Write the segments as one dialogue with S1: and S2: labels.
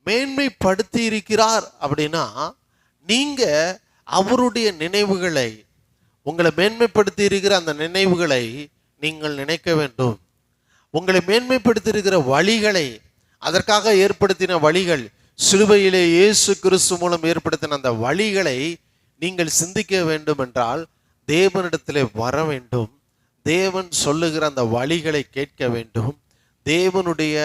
S1: மேன்மைப்படுத்தி இருக்கிறார் அப்படின்னா நீங்க அவருடைய நினைவுகளை, உங்களை மேன்மைப்படுத்தி இருக்கிற அந்த நினைவுகளை நீங்கள் நினைக்க வேண்டும். உங்களை மேன்மைப்படுத்தி இருக்கிற வழிகளை, அதற்காக ஏற்படுத்தின வழிகள், சிலுவையிலே இயேசு கிறிஸ்து மூலம் ஏற்படுத்தின அந்த வழிகளை நீங்கள் சிந்திக்க வேண்டும் என்றால் தேவனிடத்திலே வர வேண்டும். தேவன் சொல்லுகிற அந்த வழிகளை கேட்க வேண்டும். தேவனுடைய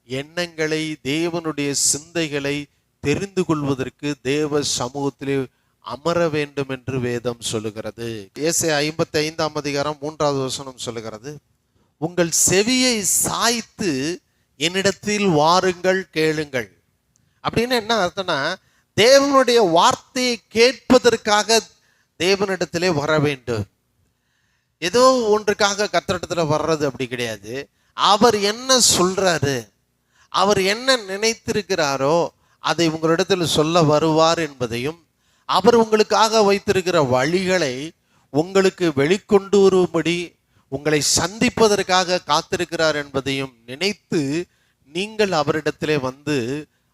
S1: எண்ணங்களை, தேவனுடைய சிந்தைகளை தெரிந்து கொள்வதற்கு தேவ சமூகத்திலே அமர வேண்டும் என்று வேதம் சொல்லுகிறது. ஏசாயா 55ஆம் அதிகாரம் 3வது வசனம் சொல்லுகிறது, உங்கள் செவியை சாய்த்து என்னிடத்தில் வாருங்கள், கேளுங்கள். அப்படின்னு என்ன அர்த்தம்னா, தேவனுடைய வார்த்தையை கேட்பதற்காக தேவனிடத்திலே வர வேண்டும். ஏதோ ஒன்றுக்காக கர்த்தரிடத்துல வர்றது அப்படி கிடையாது. அவர் என்ன சொல்றாரு, அவர் என்ன நினைத்திருக்கிறாரோ அதை உங்களிடத்தில் சொல்ல வருவார் என்பதையும், அவர் உங்களுக்காக வைத்திருக்கிற வழிகளை உங்களுக்கு வெளிக்கொண்டு வரும்படி உங்களை சந்திப்பதற்காக காத்திருக்கிறார் என்பதையும் நினைத்து நீங்கள் அவரிடத்திலே வந்து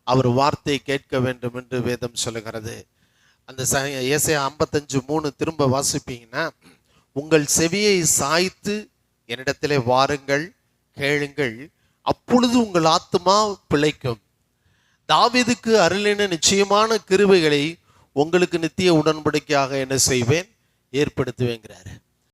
S1: அவர் வார்த்தையை கேட்க வேண்டும் என்று வேதம் சொல்லுகிறது. அந்த ஏசாயா 55:3 திரும்ப வாசிப்பீங்கன்னா, உங்கள் செவியை சாய்த்து என்னிடத்திலே வாருங்கள், கேளுங்கள், அப்பொழுது உங்கள் ஆத்துமா பிழைக்கும். தாவீதுக்கு அருளின நிச்சயமான கிருபைகளை உங்களுக்கு நித்திய உடன்படிக்கையாக என்ன செய்வேன், ஏற்படுத்துவேங்கிறாரு.